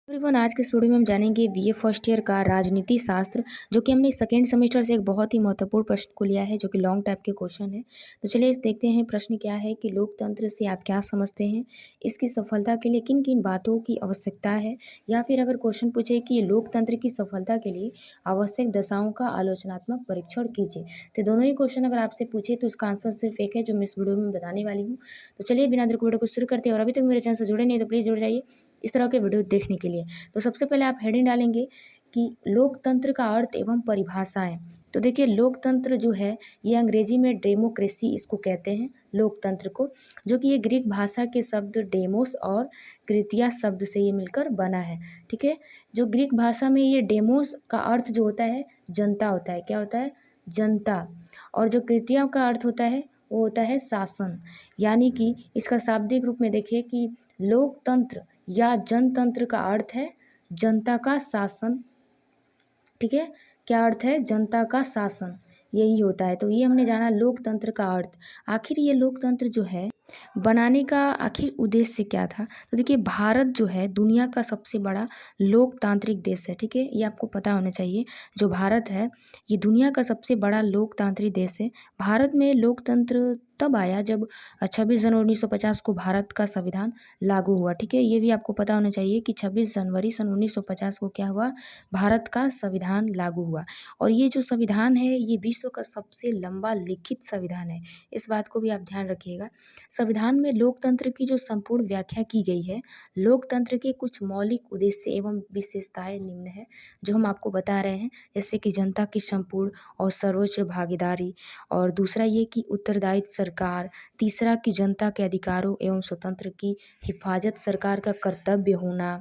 Everyone, आज के इस वीडियो में हम जानेंगे बीए फर्स्ट ईयर का राजनीति शास्त्र, जो कि हमने सेकेंड सेमेस्टर से एक बहुत ही महत्वपूर्ण प्रश्न को लिया है, जो कि लॉन्ग टाइप के क्वेश्चन है। तो चलिए इस देखते हैं प्रश्न क्या है कि लोकतंत्र से आप क्या समझते हैं, इसकी सफलता के लिए किन किन बातों की आवश्यकता है, या फिर अगर क्वेश्चन पूछे कि लोकतंत्र की सफलता के लिए आवश्यक दशाओं का आलोचनात्मक परीक्षण कीजिए। तो दोनों ही क्वेश्चन अगर आपसे पूछे तो इसका आंसर सिर्फ एक है, जो मैं इस वीडियो में बताने वाली हूँ। तो चलिए बिना देर के वीडियो को शुरू करते हैं, और अभी तक मेरे चैनल से जुड़े नहीं तो प्लीज़ जुड़ जाइए इस तरह के वीडियो देखने के लिए। तो सबसे पहले आप हेडिंग डालेंगे कि लोकतंत्र का अर्थ एवं परिभाषाएं। तो देखिए, लोकतंत्र जो है ये अंग्रेजी में डेमोक्रेसी इसको कहते हैं, लोकतंत्र को, जो कि ये ग्रीक भाषा के शब्द डेमोस और कृतिया शब्द से ये मिलकर बना है। ठीक है, जो ग्रीक भाषा में ये डेमोस का अर्थ जो होता है जनता होता है। क्या होता है? जनता। और जो कृतिया का अर्थ होता है वो होता है शासन। यानी कि इसका शाब्दिक रूप में देखिए कि लोकतंत्र या जनतंत्र का अर्थ है जनता का शासन। ठीक है, क्या अर्थ है? जनता का शासन, यही होता है। तो ये हमने जाना लोकतंत्र का अर्थ। आखिर ये लोकतंत्र जो है बनाने का आखिर उद्देश्य क्या था? तो देखिए, भारत जो है दुनिया का सबसे बड़ा लोकतांत्रिक देश है। ठीक है, ये आपको पता होना चाहिए। जो भारत है ये दुनिया का सबसे बड़ा लोकतांत्रिक देश है। भारत में लोकतंत्र तब आया जब 26 जनवरी 1950 को भारत का संविधान लागू हुआ। ठीक है, ये भी आपको पता होना चाहिए कि 26 जनवरी 1950 को क्या हुआ? भारत का संविधान लागू हुआ। और ये जो संविधान है ये विश्व का सबसे लंबा लिखित संविधान है। इस बात को भी आप ध्यान रखिएगा। संविधान में लोकतंत्र की जो संपूर्ण व्याख्या की गई है, लोकतंत्र के कुछ मौलिक उद्देश्य एवं विशेषताएं निम्न है, जो हम आपको बता रहे हैं। जैसे कि जनता की संपूर्ण और सर्वोच्च भागीदारी, और दूसरा ये कि उत्तरदायित्व सरकार, तीसरा कि जनता के अधिकारों एवं स्वतंत्र की हिफाजत सरकार का कर्तव्य होना,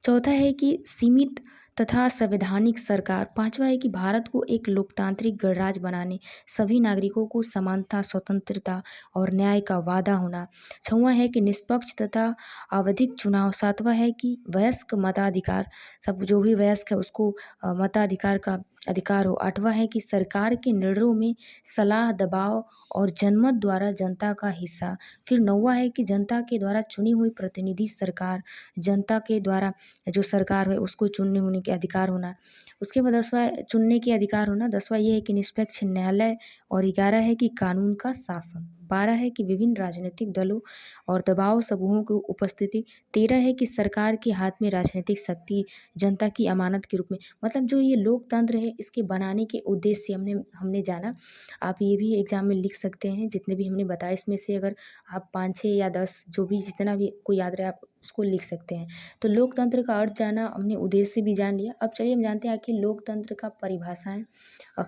चौथा है कि सीमित तथा संवैधानिक सरकार, पांचवा है कि भारत को एक लोकतांत्रिक गणराज्य बनाने सभी नागरिकों को समानता, स्वतंत्रता और न्याय का वादा होना, छठवां है कि निष्पक्ष तथा आवधिक चुनाव, सातवां है कि वयस्क मताधिकार, सब जो भी वयस्क है उसको मताधिकार का अधिकार हो, आठवां है कि सरकार के निर्णयों में सलाह, दबाव और जनमत द्वारा जनता का हिस्सा, फिर नौवां है कि जनता के द्वारा चुनी हुई प्रतिनिधि सरकार, जनता के द्वारा जो सरकार है उसको चुनने होने के अधिकार होना। उसके बाद 10वां चुनने के अधिकार होना, 10वां ये है कि निष्पक्ष न्यायालय, और 11 है कि कानून का शासन, 12 है कि विभिन्न राजनीतिक दलों और दबाव समूहों की उपस्थिति, 13 है कि सरकार के हाथ में राजनीतिक शक्ति जनता की अमानत के रूप में। मतलब जो ये लोकतंत्र है इसके बनाने के उद्देश्य हमने हमने जाना। आप ये भी एग्जाम में लिख सकते हैं, जितने भी हमने बताया इसमें से अगर आप 5, 6 या 10 जो भी जितना भी को याद रहे आप उसको लिख सकते हैं। तो लोकतंत्र का अर्थ जाना हमने, उद्देश्य भी जान लिया। अब चलिए हम जानते हैं आखिर लोकतंत्र का परिभाषाएं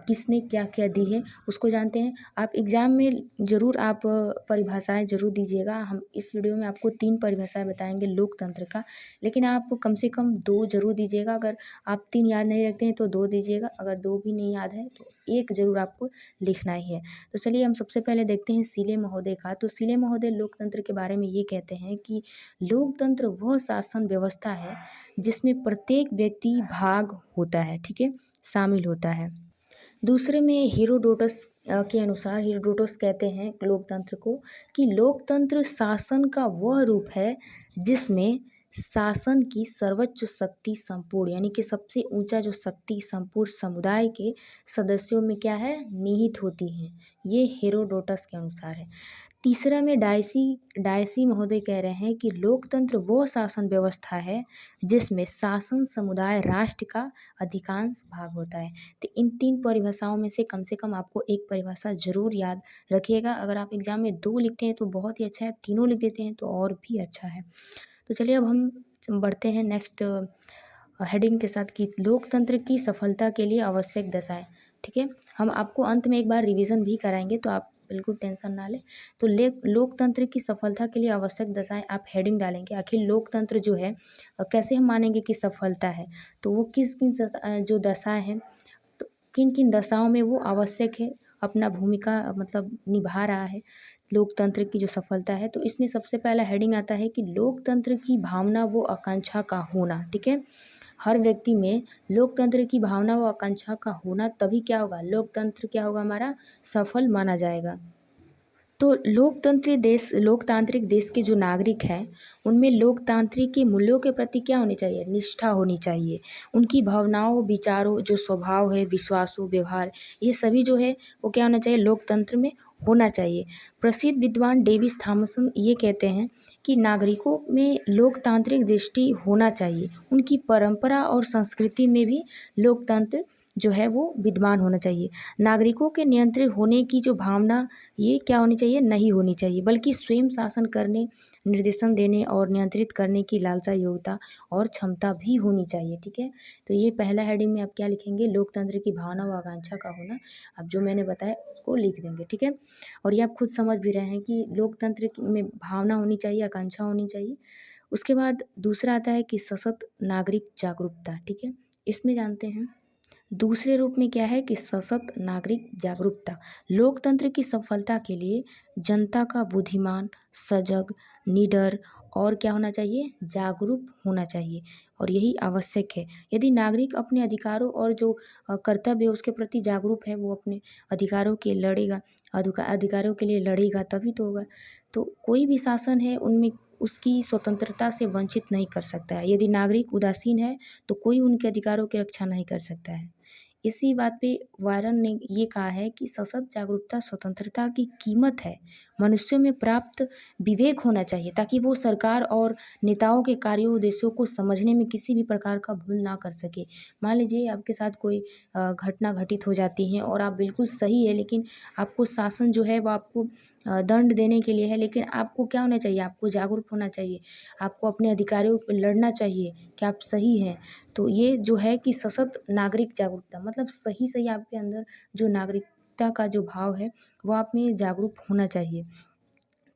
किसने क्या क्या दी है उसको जानते हैं। आप एग्ज़ाम में ज़रूर आप परिभाषाएं ज़रूर दीजिएगा। हम इस वीडियो में आपको 3 परिभाषाएं बताएंगे लोकतंत्र का, लेकिन आप कम से कम 2 ज़रूर दीजिएगा। अगर आप 3 याद नहीं रखते हैं तो 2 दीजिएगा, अगर 2 भी नहीं याद है तो 1 ज़रूर आपको लिखना ही है। तो चलिए हम सबसे पहले देखते हैं सीले महोदय का। तो सीले महोदय लोकतंत्र के बारे में ये कहते हैं कि लोकतंत्र वह शासन व्यवस्था है जिसमें प्रत्येक व्यक्ति भाग होता है। ठीक है, शामिल होता है। दूसरे में हेरोडोटस के अनुसार, हेरोडोटस कहते हैं लोकतंत्र को कि लोकतंत्र शासन का वह रूप है जिसमें शासन की सर्वोच्च शक्ति संपूर्ण, यानी कि सबसे ऊंचा जो शक्ति संपूर्ण समुदाय के सदस्यों में क्या है? निहित होती है। ये हेरोडोटस के अनुसार है। तीसरा में डायसी डायसी महोदय कह रहे हैं कि लोकतंत्र वो शासन व्यवस्था है जिसमें शासन समुदाय राष्ट्र का अधिकांश भाग होता है। तो इन 3 परिभाषाओं में से कम आपको एक परिभाषा जरूर याद रखिएगा। अगर आप एग्जाम में 2 लिखते हैं तो बहुत ही अच्छा है, तीनों लिख देते हैं तो और भी अच्छा है। तो चलिए अब हम बढ़ते हैं नेक्स्ट हेडिंग के साथ कि लोकतंत्र की सफलता के लिए आवश्यक दशाएं। ठीक है, हम आपको अंत में एक बार रिवीजन भी कराएंगे, तो आप बिल्कुल टेंशन ना लें। तो लोकतंत्र की सफलता के लिए आवश्यक दशाएं आप हेडिंग डालेंगे। आखिर लोकतंत्र जो है कैसे हम मानेंगे कि सफलता है, तो वो किस किन जो दशाएं हैं, तो किन किन दशाओं में वो आवश्यक है, अपना भूमिका मतलब निभा रहा है लोकतंत्र की जो सफलता है। तो इसमें सबसे पहला हेडिंग आता है कि लोकतंत्र की भावना व आकांक्षा का होना। ठीक है, हर व्यक्ति में लोकतंत्र की भावना व आकांक्षा का होना, तभी क्या होगा? लोकतंत्र क्या होगा? हमारा सफल माना जाएगा। तो लोकतांत्रिक देश के जो नागरिक हैं, उनमें लोकतांत्रिक के मूल्यों के प्रति क्या होनी चाहिए? निष्ठा होनी चाहिए। उनकी भावनाओं, विचारों, जो स्वभाव है, विश्वासों, व्यवहार, ये सभी जो है वो क्या होना चाहिए? लोकतंत्र में होना चाहिए। प्रसिद्ध विद्वान डेविस थॉमसन ये कहते हैं कि नागरिकों में लोकतांत्रिक दृष्टि होना चाहिए। उनकी परंपरा और संस्कृति में भी लोकतंत्र जो है वो विद्यमान होना चाहिए। नागरिकों के नियंत्रित होने की जो भावना, ये क्या होनी चाहिए? नहीं होनी चाहिए, बल्कि स्वयं शासन करने, निर्देशन देने और नियंत्रित करने की लालसा, योग्यता और क्षमता भी होनी चाहिए। ठीक है, तो ये पहला हेडिंग में आप क्या लिखेंगे? लोकतंत्र की भावना व आकांक्षा का होना। अब जो मैंने बताया उसको लिख देंगे। ठीक है, और ये आप खुद समझ भी रहे हैं कि लोकतंत्र में भावना होनी चाहिए, आकांक्षा होनी चाहिए। उसके बाद दूसरा आता है कि सशक्त नागरिक जागरूकता। ठीक है, इसमें जानते हैं दूसरे रूप में क्या है कि सशक्त नागरिक जागरूकता। लोकतंत्र की सफलता के लिए जनता का बुद्धिमान, सजग, निडर और क्या होना चाहिए? जागरूक होना चाहिए, और यही आवश्यक है। यदि नागरिक अपने अधिकारों और जो कर्तव्य है उसके प्रति जागरूक है, वो अपने अधिकारों के लड़ेगा, अधिकारों के लिए लड़ेगा, तभी तो होगा। तो कोई भी शासन है उनमें उसकी स्वतंत्रता से वंचित नहीं कर सकता है। यदि नागरिक उदासीन है तो कोई उनके अधिकारों की रक्षा नहीं कर सकता है। इसी बात पे वारन ने ये कहा है कि सशक्त जागरूकता स्वतंत्रता की कीमत है। मनुष्यों में प्राप्त विवेक होना चाहिए ताकि वो सरकार और नेताओं के कार्यों उद्देश्यों को समझने में किसी भी प्रकार का भूल ना कर सके। मान लीजिए आपके साथ कोई घटना घटित हो जाती है और आप बिल्कुल सही है, लेकिन आपको शासन जो है वो आपको दंड देने के लिए है, लेकिन आपको क्या होना चाहिए? आपको जागरूक होना चाहिए, आपको अपने अधिकारियों पे लड़ना चाहिए कि आप सही हैं। तो ये जो है कि सशक्त नागरिक जागरूकता मतलब सही आपके अंदर जो नागरिकता का जो भाव है वो आप में जागरूक होना चाहिए।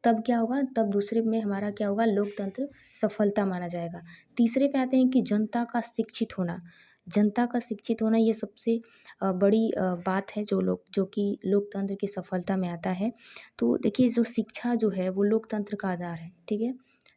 तब क्या होगा? तब दूसरे में हमारा क्या होगा? लोकतंत्र सफलता माना जाएगा। तीसरे पे आते हैं कि जनता का शिक्षित होना। जनता का शिक्षित होना ये सबसे बड़ी बात है जो कि लोकतंत्र की सफलता में आता है। तो देखिए, जो शिक्षा जो है वो लोकतंत्र का आधार है। ठीक है?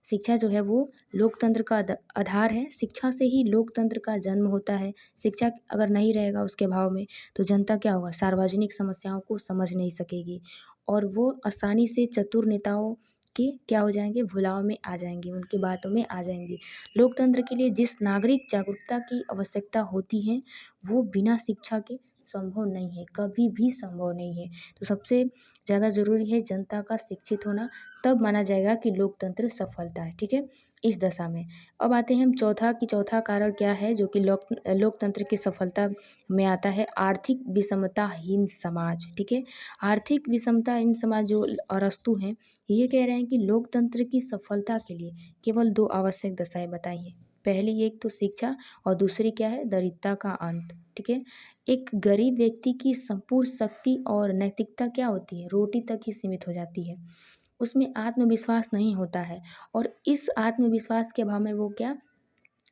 शिक्षा जो है वो लोकतंत्र का आधार है। शिक्षा से ही लोकतंत्र का जन्म होता है। शिक्षा अगर नहीं रहेगा उसके अभाव में तो जनता क्या होगा? सार्वजनिक समस्याओं को समझ नहीं सकेगी और वो आसानी से चतुर नेताओं के क्या हो जाएंगे? भुलाव में आ जाएंगे, उनकी बातों में आ जाएंगे। लोकतंत्र के लिए जिस नागरिक जागरूकता की आवश्यकता होती है वो बिना शिक्षा के संभव नहीं है, कभी भी संभव नहीं है। तो सबसे ज़्यादा ज़रूरी है जनता का शिक्षित होना, तब माना जाएगा कि लोकतंत्र सफलता है। ठीक है, इस दशा में। अब आते हैं हम चौथा कारण क्या है जो कि लोकतंत्र की सफलता में आता है? आर्थिक विषमताहीन समाज। ठीक है, आर्थिक विषमताहीन समाज जो अरस्तु हैं, ये कह रहे हैं कि लोकतंत्र की सफलता के लिए केवल दो आवश्यक दशाएं बताई हैं। पहली एक तो शिक्षा और दूसरी क्या है? दरिद्रता का अंत। ठीक है, एक गरीब व्यक्ति की संपूर्ण शक्ति और नैतिकता क्या होती है? रोटी तक ही सीमित हो जाती है, उसमें आत्मविश्वास नहीं होता है, और इस आत्मविश्वास के अभाव में वो क्या,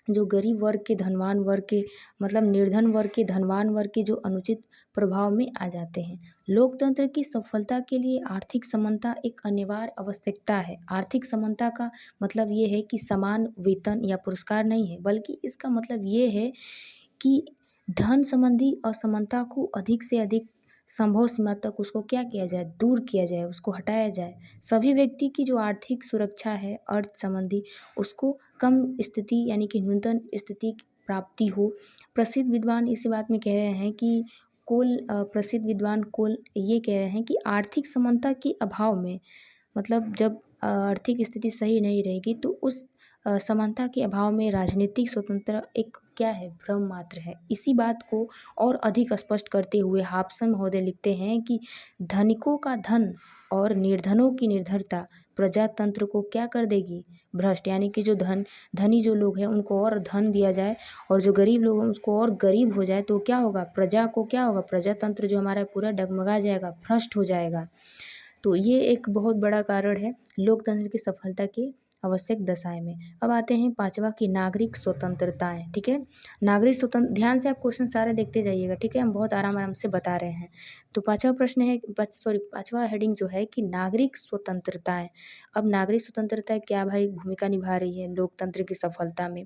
जो गरीब वर्ग के धनवान वर्ग के मतलब निर्धन वर्ग के धनवान वर्ग के जो अनुचित प्रभाव में आ जाते हैं। लोकतंत्र की सफलता के लिए आर्थिक समानता एक अनिवार्य आवश्यकता है। आर्थिक समानता का मतलब ये है कि समान वेतन या पुरस्कार नहीं है, बल्कि इसका मतलब ये है कि धन संबंधी असमानता को अधिक से अधिक संभव सीमा तक उसको क्या किया जाए? दूर किया जाए, उसको हटाया जाए। सभी व्यक्ति की जो आर्थिक सुरक्षा है अर्थ संबंधी, उसको कम स्थिति यानी कि न्यूनतम स्थिति की प्राप्ति हो। प्रसिद्ध विद्वान इस बात में कह रहे हैं कि प्रसिद्ध विद्वान कोल ये कह रहे हैं कि आर्थिक समानता के अभाव में मतलब जब आर्थिक स्थिति सही नहीं रहेगी तो उस समानता के अभाव में राजनीतिक स्वतंत्रता एक क्या है? भ्रम मात्र है। इसी बात को और अधिक स्पष्ट करते हुए हाब्सन महोदय लिखते हैं कि धनिकों का धन और निर्धनों की निर्धनता प्रजातंत्र को क्या कर देगी? भ्रष्ट। यानी कि जो धनी जो लोग हैं उनको और धन दिया जाए और जो गरीब लोग हैं उसको और गरीब हो जाए तो क्या होगा? प्रजा को क्या होगा? प्रजातंत्र जो हमारा पूरा डगमगा जाएगा, भ्रष्ट हो जाएगा। तो ये एक बहुत बड़ा कारण है लोकतंत्र की सफलता की आवश्यक दशाएं में। अब आते हैं पांचवा की नागरिक स्वतंत्रताएं। ठीक है, नागरिक स्वतंत्र, ध्यान से आप क्वेश्चन सारे देखते जाइएगा। ठीक है, हम बहुत आराम आराम से बता रहे हैं। तो पांचवा प्रश्न है, पांचवा हेडिंग जो है कि नागरिक स्वतंत्रताएं। अब नागरिक स्वतंत्रता क्या भाई भूमिका निभा रही है लोकतंत्र की सफलता में?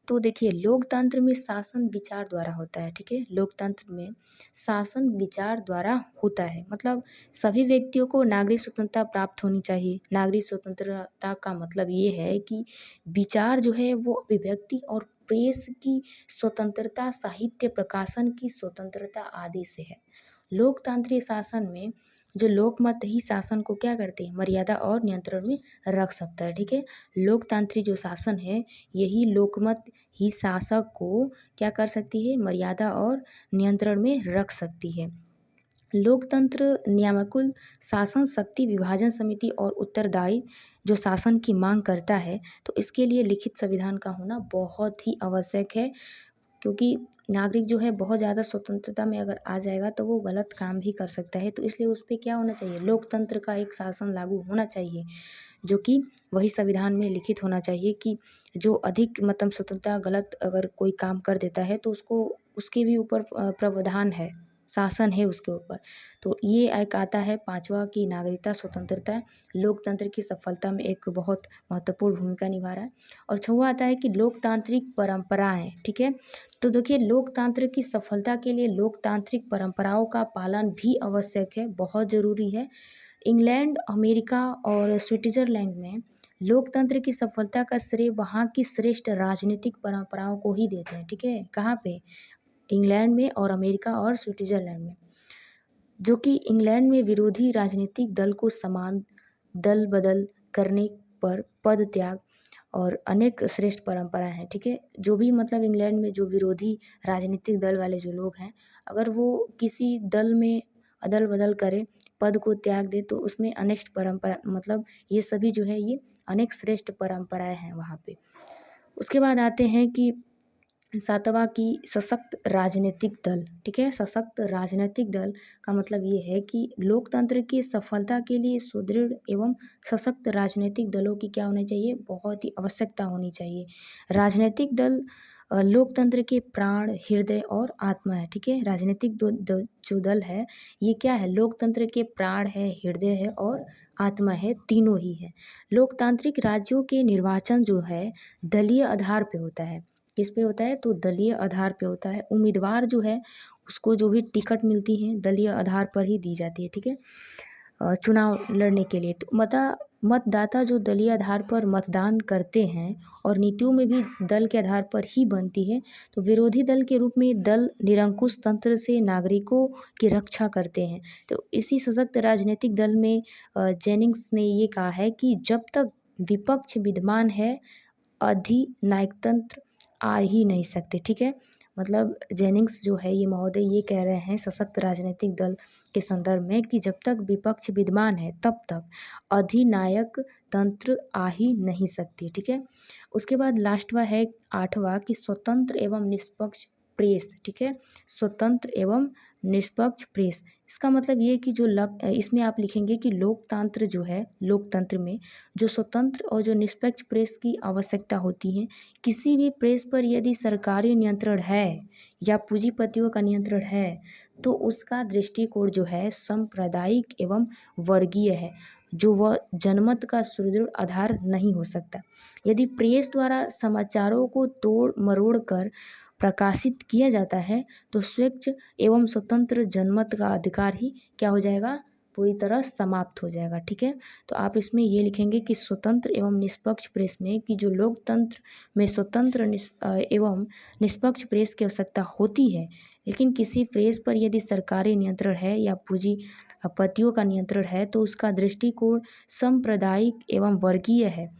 तो देखिए लोकतंत्र में शासन विचार द्वारा होता है, ठीक है? लोकतंत्र में शासन विचार द्वारा होता है, मतलब सभी व्यक्तियों को नागरिक स्वतंत्रता प्राप्त होनी चाहिए। नागरिक स्वतंत्रता का मतलब ये है कि विचार जो है वो अभिव्यक्ति और प्रेस की स्वतंत्रता, साहित्य प्रकाशन की स्वतंत्रता आदि से है। लोकतांत्रिक शासन में जो लोकमत ही शासन को क्या करते हैं, मर्यादा और नियंत्रण में रख सकता है, ठीक है? लोकतांत्रिक जो शासन है यही लोकमत ही शासक को क्या कर सकती है, मर्यादा और नियंत्रण में रख सकती है। लोकतंत्र नियामकुल शासन शक्ति विभाजन समिति और उत्तरदायी जो शासन की मांग करता है, तो इसके लिए लिखित संविधान का होना बहुत ही आवश्यक है, क्योंकि नागरिक जो है बहुत ज़्यादा स्वतंत्रता में अगर आ जाएगा तो वो गलत काम भी कर सकता है। तो इसलिए उस पे क्या होना चाहिए, लोकतंत्र का एक शासन लागू होना चाहिए, जो कि वही संविधान में लिखित होना चाहिए कि जो अधिक मतलब स्वतंत्रता गलत अगर कोई काम कर देता है तो उसको उसके भी ऊपर प्रावधान है, शासन है उसके ऊपर। तो ये एक आता है पाँचवा की नागरिकता स्वतंत्रता लोकतंत्र की सफलता में एक बहुत महत्वपूर्ण भूमिका निभा रहा है। और छठवां आता है कि लोकतांत्रिक परंपराएं, ठीक है? तो देखिए लोकतंत्र की सफलता के लिए लोकतांत्रिक परंपराओं का पालन भी आवश्यक है, बहुत ज़रूरी है। इंग्लैंड, अमेरिका और स्विट्ज़रलैंड में लोकतंत्र की सफलता का श्रेय वहाँ की श्रेष्ठ राजनीतिक परंपराओं को ही देते हैं, ठीक है? कहाँ पे? इंग्लैंड में और अमेरिका और स्विट्ज़रलैंड में। जो कि इंग्लैंड में विरोधी राजनीतिक दल को समान दल बदल करने पर पद त्याग और अनेक श्रेष्ठ परंपराएं हैं, ठीक है? जो भी मतलब इंग्लैंड में जो विरोधी राजनीतिक दल वाले जो लोग हैं, अगर वो किसी दल में अदल बदल करे, पद को त्याग दे, तो उसमें अनेक परंपरा मतलब ये सभी जो है ये अनेक श्रेष्ठ परंपराएं हैं वहाँ पे। उसके बाद आते हैं कि सातवां की सशक्त राजनीतिक दल, ठीक है? सशक्त राजनीतिक दल का मतलब ये है कि लोकतंत्र की सफलता के लिए सुदृढ़ एवं सशक्त राजनीतिक दलों की क्या होनी चाहिए, बहुत ही आवश्यकता होनी चाहिए। राजनीतिक दल लोकतंत्र के प्राण, हृदय और आत्मा है, ठीक है? राजनीतिक जो दल है ये क्या है, लोकतंत्र के प्राण है, हृदय है और आत्मा है, तीनों ही है। लोकतांत्रिक राज्यों के निर्वाचन जो है दलीय आधार पे होता है। किस पे होता है, तो दलीय आधार पे होता है। उम्मीदवार जो है उसको जो भी टिकट मिलती है दलीय आधार पर ही दी जाती है, ठीक है? चुनाव लड़ने के लिए तो मतदाता जो दलीय आधार पर मतदान करते हैं और नीतियों में भी दल के आधार पर ही बनती है। तो विरोधी दल के रूप में दल निरंकुश तंत्र से नागरिकों की रक्षा करते हैं। तो इसी सशक्त राजनीतिक दल में जेनिंग्स ने ये कहा है कि जब तक विपक्ष विद्यमान है अधिनायक तंत्र आ ही नहीं सकते, ठीक है? मतलब जेनिंग्स जो है ये महोदय ये कह रहे हैं सशक्त राजनीतिक दल के संदर्भ में कि जब तक विपक्ष विद्यमान है तब तक अधिनायक तंत्र आ ही नहीं सकती, ठीक है? उसके बाद लास्टवा है आठवां कि स्वतंत्र एवं निष्पक्ष प्रेस, ठीक है? स्वतंत्र एवं निष्पक्ष प्रेस, इसका मतलब ये कि जो इसमें आप लिखेंगे कि लोकतंत्र जो है, लोकतंत्र में जो स्वतंत्र और जो निष्पक्ष प्रेस की आवश्यकता होती है। किसी भी प्रेस पर यदि सरकारी नियंत्रण है या पूंजीपतियों का नियंत्रण है तो उसका दृष्टिकोण जो है सांप्रदायिक एवं वर्गीय है, जो वह जनमत का सुदृढ़ आधार नहीं हो सकता। यदि प्रेस द्वारा समाचारों को तोड़ मरोड़ कर प्रकाशित किया जाता है तो स्वच्छ एवं स्वतंत्र जनमत का अधिकार ही क्या हो जाएगा, पूरी तरह समाप्त हो जाएगा, ठीक है? तो आप इसमें ये लिखेंगे कि स्वतंत्र एवं निष्पक्ष प्रेस में कि जो लोकतंत्र में स्वतंत्र एवं निष्पक्ष प्रेस की आवश्यकता होती है, लेकिन किसी प्रेस पर यदि सरकारी नियंत्रण है या पूंजीपतियों का नियंत्रण है तो उसका दृष्टिकोण सांप्रदायिक एवं वर्गीय है,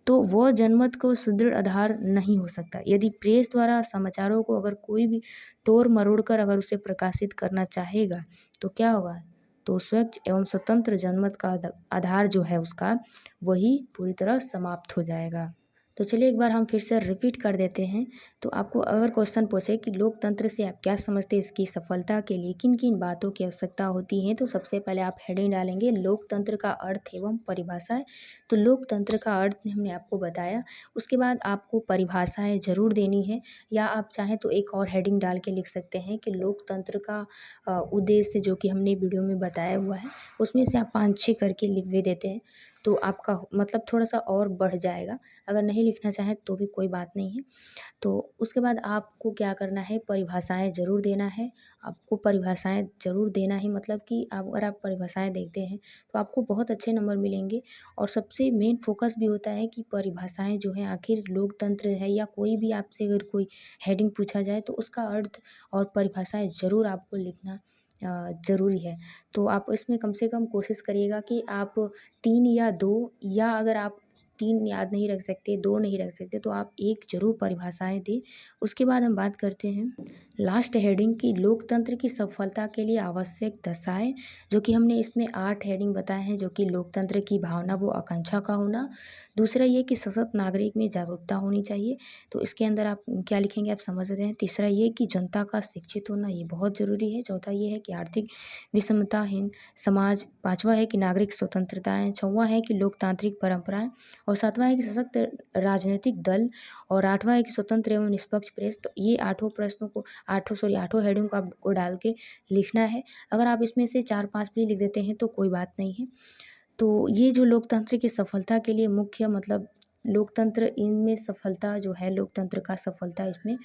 तो वह जनमत को सुदृढ़ आधार नहीं हो सकता। यदि प्रेस द्वारा समाचारों को अगर कोई भी तोड़ मरोड़ कर अगर उसे प्रकाशित करना चाहेगा तो क्या होगा, तो स्वच्छ एवं स्वतंत्र जनमत का आधार जो है उसका वही पूरी तरह समाप्त हो जाएगा। तो चलिए एक बार हम फिर से रिपीट कर देते हैं। तो आपको अगर क्वेश्चन पूछे कि लोकतंत्र से आप क्या समझते हैं, इसकी सफलता के लिए किन किन बातों की आवश्यकता होती है, तो सबसे पहले आप हेडिंग डालेंगे लोकतंत्र का अर्थ एवं परिभाषा। तो लोकतंत्र का अर्थ हमने आपको बताया, उसके बाद आपको परिभाषाएं ज़रूर देनी है, या आप चाहें तो एक और हेडिंग डाल के लिख सकते हैं कि लोकतंत्र का उद्देश्य जो कि हमने वीडियो में बताया हुआ है उसमें से आप 5-6 करके लिख भी देते हैं। तो आपका मतलब थोड़ा-सा और बढ़ जाएगा। अगर नहीं लिखना चाहें तो भी कोई बात नहीं है। तो उसके बाद आपको क्या करना है, परिभाषाएँ ज़रूर देना है। आपको परिभाषाएँ ज़रूर देना ही मतलब कि आप अगर आप परिभाषाएँ देते हैं, तो आपको बहुत अच्छे नंबर मिलेंगे और सबसे मेन फ़ोकस भी होता है कि परिभाषाएँ जो हैं आखिर लोकतंत्र है या कोई भी आपसे अगर कोई हेडिंग पूछा जाए तो उसका अर्थ और परिभाषाएँ ज़रूर आपको लिखना ज़रूरी है। तो आप इसमें कम से कम कोशिश करिएगा कि आप 3 या 2 या अगर आप 3 याद नहीं रख सकते, 2 नहीं रख सकते तो आप 1 ज़रूर परिभाषाएँ दें। उसके बाद हम बात करते हैं लास्ट हेडिंग की लोकतंत्र की सफलता के लिए आवश्यक दशाएँ, जो कि हमने इसमें 8 हेडिंग बताए हैं जो कि लोकतंत्र की भावना व आकांक्षा का होना। दूसरा ये कि सशक्त नागरिक में जागरूकता होनी चाहिए, तो इसके अंदर आप क्या लिखेंगे आप समझ रहे हैं। तीसरा ये कि जनता का शिक्षित होना ये बहुत ज़रूरी है। चौथा ये है कि आर्थिक विषमताहीन समाज। पाँचवा है कि नागरिक स्वतंत्रताएँ। छठवां है कि लोकतांत्रिक परंपराएँ और सातवां है कि सशक्त राजनीतिक दल और आठवां है कि स्वतंत्र एवं निष्पक्ष प्रेस। तो ये आठों हेडिंग को आपको डाल के लिखना है। अगर आप इसमें से 4-5 भी लिख देते हैं तो कोई बात नहीं है। तो ये जो लोकतंत्र की सफलता के लिए मुख्य मतलब लोकतंत्र इनमें सफलता जो है लोकतंत्र का सफलता इसमें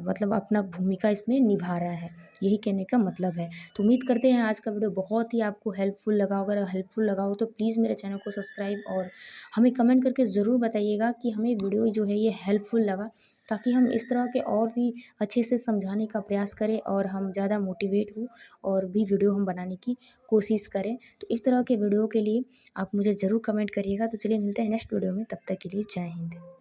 मतलब अपना भूमिका इसमें निभा रहा है, यही कहने का मतलब है। तो उम्मीद करते हैं आज का वीडियो बहुत ही आपको हेल्पफुल लगा होगा। अगर हेल्पफुल लगा हो तो प्लीज़ मेरे चैनल को सब्सक्राइब और हमें कमेंट करके ज़रूर बताइएगा कि हमें वीडियो जो है ये हेल्पफुल लगा, ताकि हम इस तरह के और भी अच्छे से समझाने का प्रयास करें और हम ज़्यादा मोटिवेट हों और भी वीडियो हम बनाने की कोशिश करें। तो इस तरह के वीडियो के लिए आप मुझे ज़रूर कमेंट करिएगा। तो चलिए मिलते हैं नेक्स्ट वीडियो में, तब तक के लिए जय हिंद।